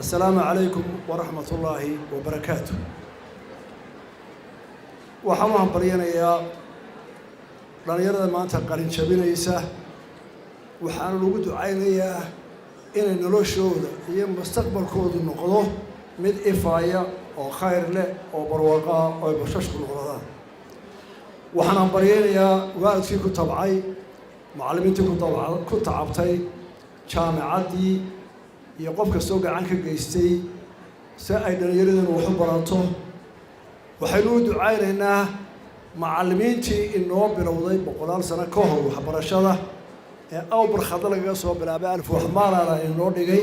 السلام عليكم ورحمة الله وبركاته. وحماهم بريانيا لأن يرد ما أنت قارن شبينا يسا وحنا الوجود عينيا إن نلوشود هي مستقبل كود النقطة من إفاية أو خير له أو برواقة أو بشاش النقطة. وحنا بريانيا وقت فيكم طبعي معلمينتكم طبعا كنت عبتي جامعاتي يقف كسوق عنك جيستي سأيدنا يريدون وحبراته وحلود عيننا معلمينتي إنه بروضي بقولان سنة كهو وحبرشة أو برخض لك صوب الأبالف وحمار على إنه دقي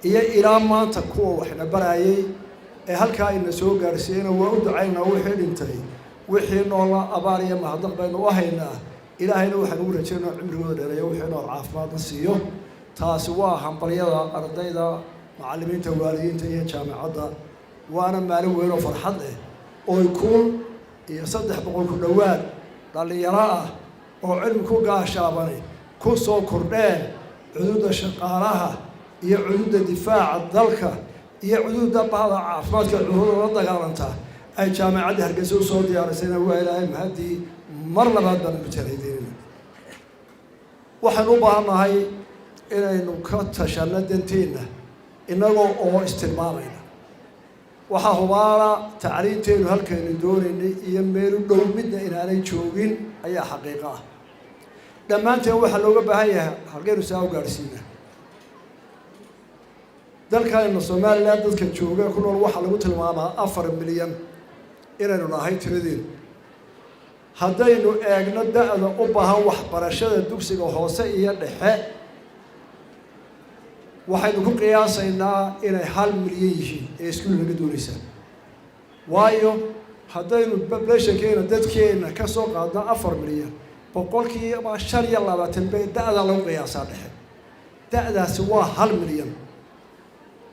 هي إيران ما تكون وإحنا برايي هل كائن سوق رسينا وعود عيننا وحيد انتهي وحين الله أباري ما هضق بين وهينا إلهي نوح نور جينا عمره ودري وحين العافمات نسيه تاسوا همبريدا أرضيدا معلمين تواليين تيجي جامعة وأنا معلم وينو فرحته أو يكون يصدق بقول كل واد اللي يراه أو علم كوجا شابني كوسو كردان عدود الشقارها هي عدود الدفاع الضلكة هي عدود بعض عافمات العهود رضا قارنتها أي جامعة هرجسوا صوتي على سنة وإلى مهدي مرة بعد المجتهدين وحنوبها هاي inaynu ka tashano danteena inagoo oo istilmaamayna waxa hubaala tacliinteenu halkaynu doonaynay iyo meel u dhow midna inaanay joogin ayaa xaqiiqo ah dhammaanteen waxa looga baahan yahay halkaynu saa u gaarsiinaa dalkaynu Soomaaliland dadka jooga ku nool waxa lagu tilmaamaa 4 milyan inaynu nahay tiradeedu haddaynu eegno da'da u baahan waxbarashada dugsiga hoose iyo dhexe waxaynu ku qiyaasaynaa inay 1 milyan yihiin ee iskuul laga doonaysa waayo haddaynu populationkeena dadkeena ka soo qaadno 4 milyan boqolkiiba 25 bay da'da lagu qiyaasaa dhexe da'daasi waa 1 milyan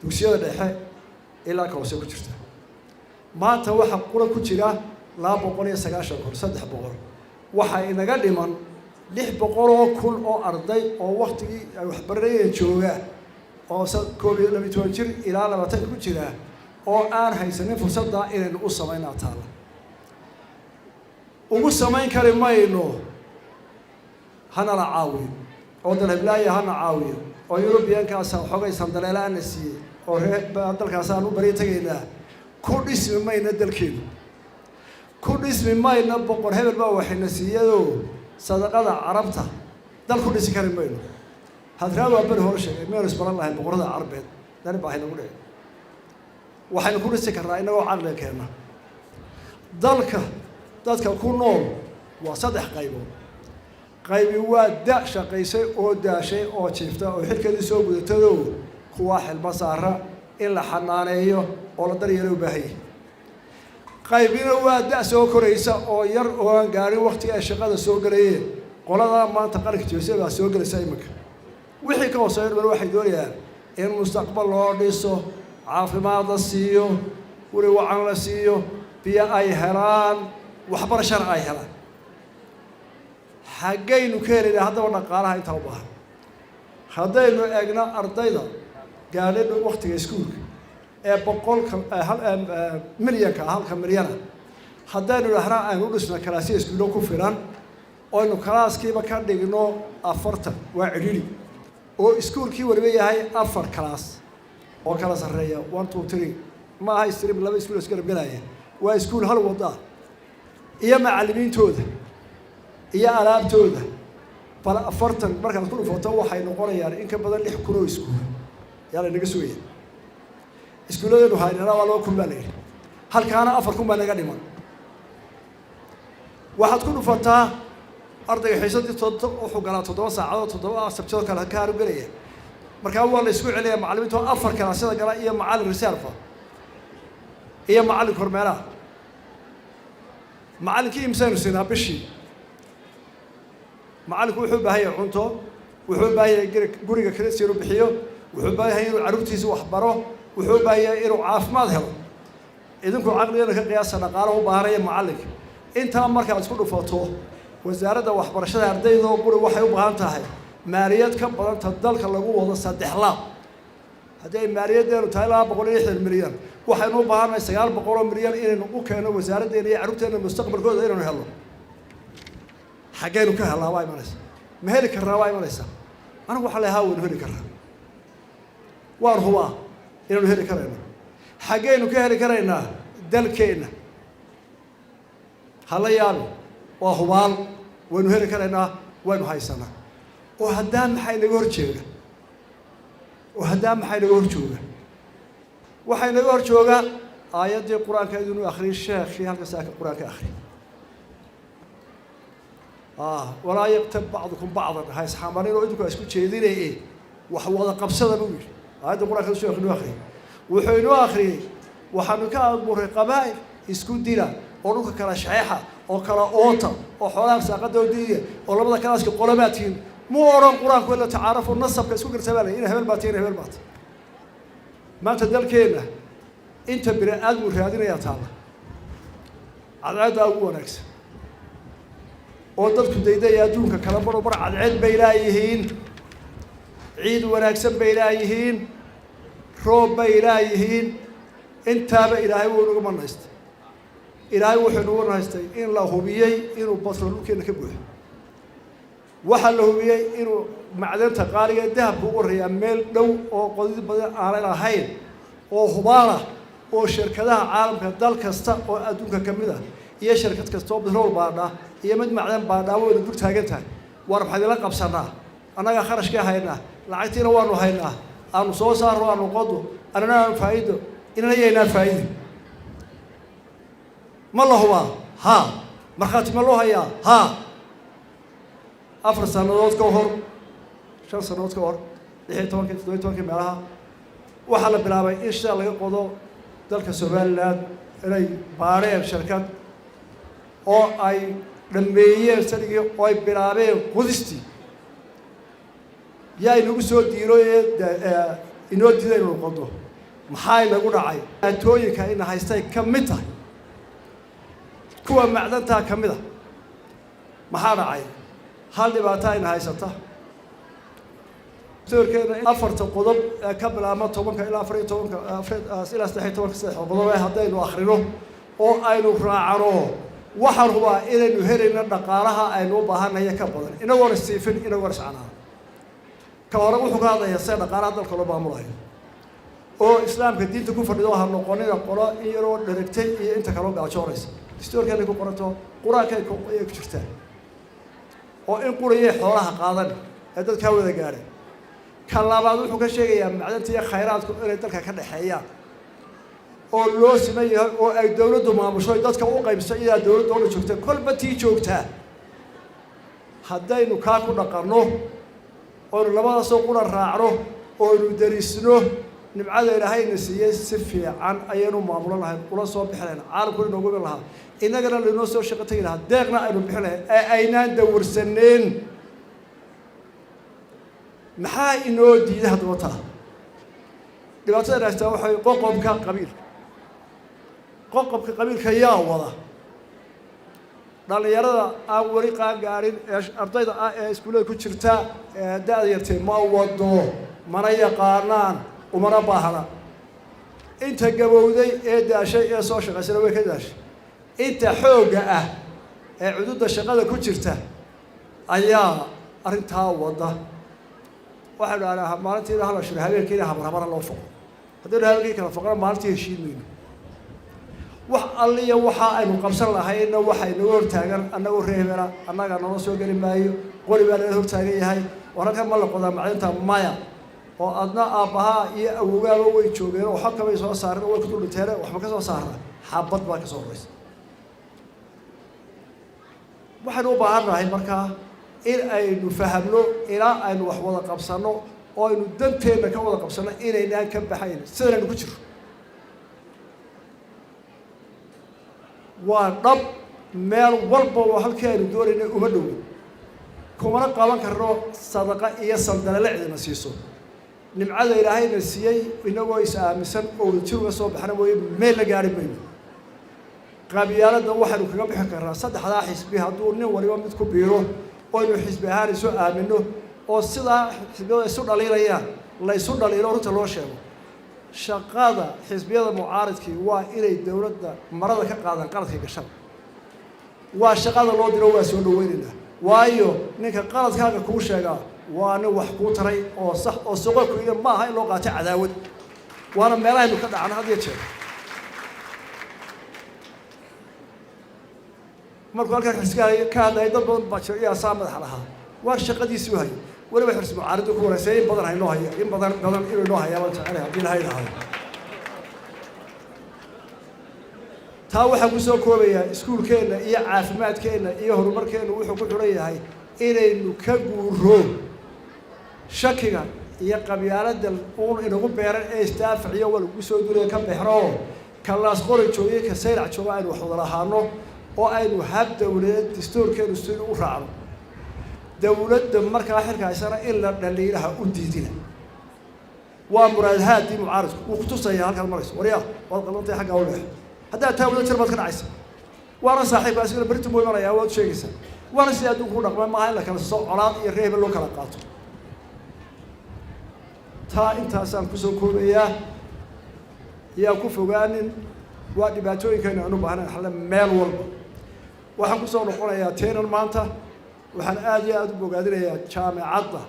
dugsiyada dhexe ilaa ka hoose ku jirta maanta waxa qura ku jira 290 waxa inaga dhiman 600,000 oo arday oo waqtigii ay waxbarashada joogaan oo koobiyo 12 jir ilaa 20 ku jira oo aan haysanin fursadda inaynu u sameeyno taala ugu sameyn kari mayno hana la caawiyo oo dalablaaya hana caawiyo oo European-kaas xogay sandaleelaana siiyay oo dalkaas aan u bari tagaynaa ku dhismi mayna dalkeenu ku dhismi mayna boqor hebel baa waxayna siiyado sadaqada carabta dal ku dhisi kari mayno هذا هو أبن هورش ميرس بر الله البقرة العربية ده نبغى نقول إيه وحين نقول السكر رأينا وعقل كنا ذلك يكون نور وصدح قيبي ودع شقيسي أو دع شيء أو شفته أو حد كذي سوق تدو كواح البصارة إلا حنانية ولا دري له بهي قيبي ودع سوق كريسة أو ير أو قاري وقت الشقة سوق ريه قلنا ما تقرك تجسبه سوق رسايمك wixii ka hooseeyo waxay doonayaan in mustaqbal loo dhiso caafimaad la siiyo wari wacan la siiyo biyo ay helaan waxbarasho ay helaan xagaynu ka helay haddaba dhaqaalaha inta u baahan haddaynu eegno ardayda gaadhay waqtiga iskuulka ee boqolka milyanka halka milyana haddaynu dhahnaa aynu dhisno kalaasiya iskuulo ku filan oo aynu kalaaskiiba ka dhigno 40 waa cidhiidhi oo iskuulkii waliba yahay 4 class oo kala sareeya 1 2 3 ma aha stream laba iskuul iska galaya waa iskuul hal wada iyo macallimiintooda iyo alaabtooda bal 40 markaad ku dhufto waxay noqonayaan in ka badan 6 kun oo iskuul yalla naga sugaya iskuuladoodu haynana waa loo kulmaalay halkaana 4 kun baa naga dhiman waxaad ku dhufataa ardayga xiisadii wuxuu galaa 7 saacadood 7 sabtida kala ka hargalaya marka waa la isku celiyaa macallimiintu 4 kala sida gala iyo macallin reserve iyo macallin kormeera macallinkii imsaanu sina bishi macallinku wuxuu baahay cunto wuxuu baahay guriga kale si uu bixiyo wuxuu baahay inuu carruurtiisa wax baro wuxuu baahay inuu caafimaad helo idinku aqliga ka qiyaasa dhaqaalaha u baahanaya macallinka inta marka isku dhufato wasaaradda waxbarashada ardayda oo guri waxay u baahan tahay maaliyad ka badan dalka lagu wado 3 laab هذا المالية دينو تايلا بقول إيه المليون وحنو بهارنا سجال بقول مليون إن وكانوا وزارة دينية عروتنا المستقبل كله إنه يهلا حاجينو كهلا واي مالس مهلك الرواي مالس أنا وحلا هاون هلك الرا وارهوا إنه هلك الرا حاجينو كهلك الرا دلكينا هلا يالو وهوال وإنه هلك الرا وإنه هاي سنة وهدام حين يورجينا وهدام حين يورجونا وحين يورجونا آيات القرآن كيدونو آخر الشيخ في هذا ساك القرآن كآخر ولا يكتب بعضكم بعضا هاي سحامرين وعندكم اسكت شيء إيه وحوض قبصة بقول هذا القرآن كيدونو شيخ آخر وحين آخر وحنوكا أمور قبائل اسكت دينا ونوكا كلا شعيحة أو كلا أوطا أو حوالي ساقة ودية أو لبدا كلا اسك قلباتين مو أوران قرآن كله تعارفوا النصب كسوق السبالة إنه هبل باتين هبل بات ما تدل كينا أنت بني آدم وشهادين يا تعالى على عاد أبو نكس وضدك ديدا يا دونك كلام برا على عاد بيلايهين عيد ونكس بيلايهين روب بيلايهين أنت بإلهي ونقوم نست إلهي وحنور نستي إن الله بيجي إنه بصر لكن كبوه وحله بيجي إنه معدن تقارية ذهب بوري أميل لو أو قديد بدأ على الهين أو خبارة أو شركة عالم كدال كستا أو أدونك كمدة هي شركة كستا بترول بعدها هي مد معدن بعدها ويدك تاجتها ورب هذه لقب سنة أنا خرج كهينا لعيتنا وانو هينا أنا صوصار وانو قدو أنا فايدة إن هي فايدة ما الله هو ها مرخاتي ما الله هي ها أفر سنوات كهر شن سنوات كهر لحية توانك معها وحلا بلابي إن شاء الله يقضوا ذلك السؤال لاد إلي بارين شركات أو أي لمبيين سرقي أو أي بلابي قدستي يا إنه بسوا ديرو إنه ديرو القضوا محاي لقول عاي أتوي كأنه هيستاي كمتها كوا معدنتها كمتها محار عاي هل دبعتين هيسته تركيا أفرت القضب قبل ما تومك إلى أفريقيا تومك إلى استحي تومك استحي القضب هذين وآخرينه أو أينو راعروه وحر هو إلى نهرنا نقارها أينو بهنا هي كبر إنه ورث سيفن إنه ورث عنها كورقو حكاية يصير نقارات القلوب أمرين أو إسلام كدين تكون فردوها النقانين القراء يرون دركتي أنت كلام بعشوريس تستور كان يكون قرطه قراء كان يكشفته أو إن قرية حولها قاضن هذا كهو ذا قاري كلا بعض الحكاية شيء معدن تيا خيرات إلى تلك كذا حياة أو لو سمي أو الدولة دوما مشروع دات كأو قيم سيدا دولة شوكته كل بتي شوكته هذا إنه كاكو نقرنه أو لما سوقنا الرعره أو ندرسنه نبعد إلى هاي النسية سفية عن أيانو معمولا لها ولا صوب بحلنا عارف كل نقول لها إن قلنا لنوسو شقتين لها دقنا أيانو بحلنا أينا ندور سنين محا إنه دي هذا وطا دلوقتي أنا أستوحي قوقب كقبيل قوقب كقبيل كيا وضع دليل أولي قارين أرضي إسكولة كشرتا دايرتي ما وضو مريا قارنان ومرا باهرة أنت جبودي إذا شيء صوش غسلوا كذاش أنت حوجة عدود الشغالة كشرتا أيا أرنتها وضع واحد على مالتي لها شو هذا كذا همرا الله فوق هذول هذول كذا فقرا مالتي يشيل منه وحالي وحا إنه قبصر لها إنه وحا إنه ورتاجر أنه ورهبرا أنه كان نصو قريب مايو قريب على ورتاجي هاي وركب ملا قدام عينته مايا وأدنى أبها يأوجا ويشوفه وحكم يسوى صار ويكتب تيره وحكم صار حبط باك صوريس واحد هو بعرض هاي مركا إلى أن نفهم له إلى أن وحوض قبصنا أو إنه دمتين كوض قبصنا إلى أن كم بحين سنة نكشر ورب مال ورب وهالكائن الدور إنه أمده كمان قالن كرر صدقة يصل دلالة عندنا سيسو نبعد إلى هاي النسيء إنه يسأل مثلا أو تشوف صوب حنا ميل جاري منه قبيلة ده واحد وكذا بحكي صد حدا حسب بها دورنا واليوم بتكون بيروح وإنه حسب هاري سوء منه أو صدا حسب يسود عليه ريان لا يسود عليه روح تلوشه shaqada xisbiyada mucaaridkii waa inay dowladda marada ka qaadaan qaladka gashada waa shaqada loo diro waa soo dhaweynaynaa waayo ninka qaladkaaga kuu sheegaa waa nin wax kuu taray oo sax oo suuqa iyo ma aha in loo qaato cadaawad waana meelahaynu ka dhacna had iyo jeer markuu halkan xisbiga ka hadlay dad badan baa jira yaa saa madaxa lahaa waa shaqadiisii u hayay weliba xisbi mucaaridku ku wareysay in badan haynoo haya in badan inuu inoo hayaa baan jecelahay haddii lahay lahayo taa waxaa ku soo koobayaa iskuulkeenna iyo caafimaadkeenna iyo horumarkeenna wuxuu ku xidhan yahay inaynu ka guuro shakiga iyo qabyaaladda uun inagu beeran ee istaaficiyo waa lagu soo duraya ka bexro ka laas qori joogay ka sayrac jooga aynu wax wada lahaano oo aynu hab dawladeed dastuurkeenu si u raacno dawladda markaa xilka haysana in la dhaliilaha u diidina waa muraadahaadii mucaaridku wuu ku tusaya halkaad marayso waryaa waad qalantay xaggaa u leex haddaad taa wada jir baad ka dhacaysa waana saaxiibka asigana berita muu imanaya waad sheegaysaa waana sida adduunku u dhaqma maaha in la kala soo colaad iyo reebe loo kala qaato taa intaasaan kusoo koobayaa yaa ku fogaanin waa dhibaatooyinkayna aanu baahnayn xalle meel walba waxaan kusoo noqonayaa teenan maanta waxaan aad iyo aad u bogaadinayaa jaamacadda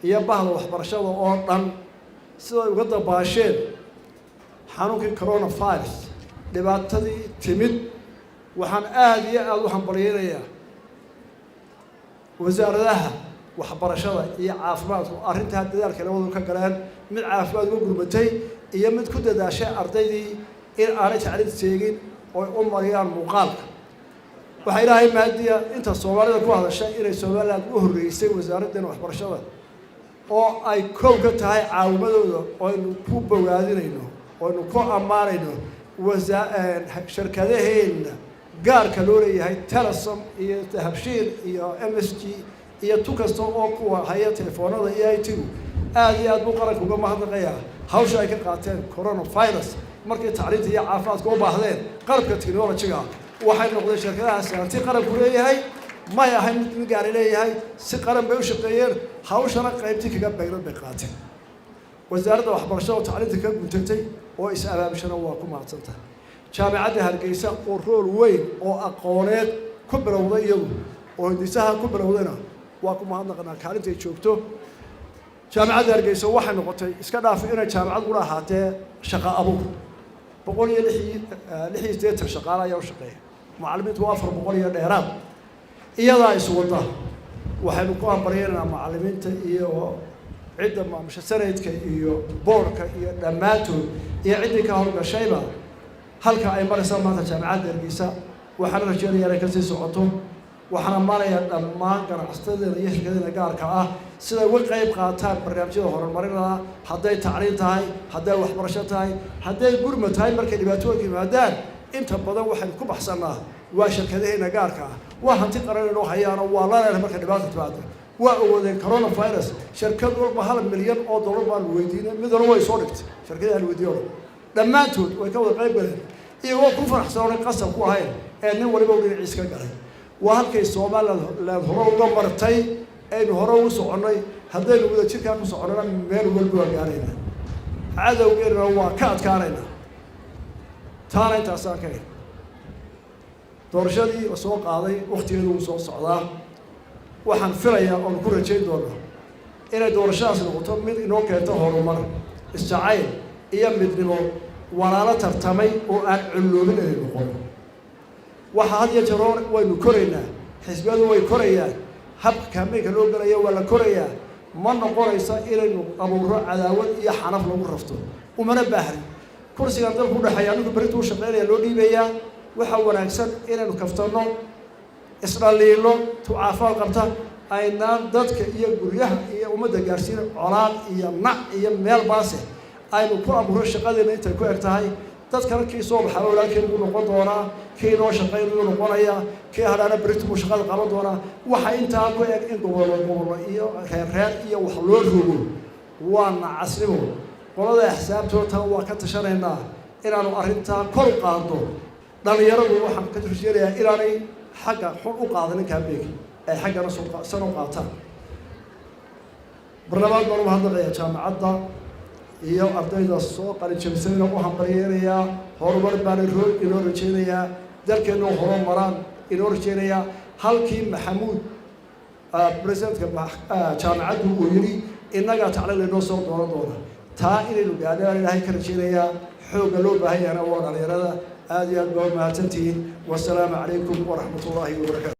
iyo bahda waxbarashada oo dhan siday uga dabaasheen xanuunkii coronavirus dhibaatadii timid waxaan aad iyo aad u hambalyaynayaa wasaaradaha waxbarashada iyo caafimaadku arrintaa dadaalka labadu ka galeen mid caafimaad uga gurmatay iyo mid ku dadaashay ardaydii in aanay tacliid seegin oo u mariyaan muuqaalka waxaa ilaahay maadiya inta soomaalida ku hadashay inay somaliland u horreysay wasaaraddeena waxbarashada oo ay koow ka tahay caawimadooda oynu ku bogaadinayno oynu ku ammaanayno shirkadaheenna gaarka loo leeyahay telesom iyo habshiil iyo MSG iyo tu kasta oo kuwa haya telefoonada iyo IT-gu aad iyo aad buu qaranka uga mahadnaqayaa hawsha ay ka qaateen coronavirus markii tacliinta iyo caafimaadka u baahdeen qalabka technology-ga waxay noqdeen shirkadahaasi hanti qaranku leeyahay may ahayn mid gaari leeyahay si qaran bay u shaqeeyeen hawshana qaybtii kaga beegnan bay qaateen wasaaradda waxbarashada oo tacliinta ka guntantay oo is-abaabishana waa ku mahadsantahay jaamacadda hargeysa oo rool weyn oo aqooneed ku bilowday iyagu oo hindisaha ku bilowdayna waa ku mahadnaqanaa kaalinta ay joogto jaamacadda hargeysa waxay noqotay iska dhaaf inay jaamacad ula ahaatee shaqo abuur 186 shaqaale ayaa u shaqeeya macallimiintu waa 400 iyo dheeraad iyadaa is wada waxaynu ku ambaryeynaa macallimiinta iyo cidda maamusha sanadka iyo boorka iyo dhammaantood iyo ciddii ka howlgashayba halka ay maraysaa maanta jaamacadda hargeysa waxaan rajeynayaa inay kasii socoto waxaan ammaanayaa dhammaan ganacsatada iyo shirkadaha gaarka ah sida uga qayb qaataan barnaamijyada horumarinada hadday tacliin tahay hadday waxbarasho tahay hadday gurma tahay markay dhibaatooyinka yimaadaan inta badan waxaynu ku baxsanaa waa shirkadaheena gaarka ah waa hanti qaran inoo hayaano waa laleedahay marka dhibaata timaado waa ogaadeen coronavirus shirkad walba $1 milyan baan weydiinay mid walba way soo dhigtay shirkadaha aan weydiiyo dhammaantood way ka wada qayb galeen iyagoo ku faraxsanoon qasab ku ahayn ee nin waliba uu dhinaciis ka galay waa halkay Soomaaliland hore uga martay aynu hore u soconay haddaynu wada jirkaa ku soconana meel walba waa gaarayna cadowgeena waa ka adkaanayna taana intaasaan ka doorashadii la soo qaaday waqtigeedu uu soo socdaa waxaan filayaa oon ku rajayn doonaa inay doorashadaas noqoto mid inoo keento horumar isjacayl iyo midnimo walaalo tartamay oo aan culloobin inay noqono waxa had iyo jeer waynu koraynaa xisbiyadu way korayaan habka kaambeynka loo galaya waa la korayaa ma noqonaysa inaynu abuuro cadaawad iyo xanaf lagu rafto umana baahrin kursigan dalku u dhexeeya ninku berrinta u shaqeynaya loo dhiibayaa waxaa wanaagsan inaynu kaftano isdhaliilo tucaafaad qabta aynaan dadka iyo guryaha iyo ummadda gaarsiin colaad iyo nac iyo meel baase aynu ku abuuro shaqadeena intay ku eg tahay dadkana kii soo baxaa walaalkeen buu noqon doonaa kii noo shaqayn buu noqonayaa kii hadhaana berrinta buu shaqada qaban doonaa waxa intaa ku eg in gobollo iyo reer iyo wax loo rogo waa nacasnimo qolada axsaabtoota waa ka tashanaynaa inaanu arrintaa kor u qaadno dhalinyaradu waxaan ka tirshanayaa inaanay xagga xun u qaadanin kaambeynka ay xaggana san u qaataan barnaamij baan u mahadnaqayaa jaamacadda iyo ardayda soo qalinjabisayna u hambalyeynayaa horumar baan inoo rajaynayaa dalkeenna horumaraan inoo rajaynayaa halkii maxamuud presidentka jaamacaddu uu yidhi innagaa tacliil inoo soo dooran doona taa inaynu gaadhaan ilaahay ka rajaynayaa xoogga loo baahan yahana waa dhalinyarada aad iyo aad baa mahadsantihiin wasalaamu calaykum waraxmat ullaahi wabarakaatu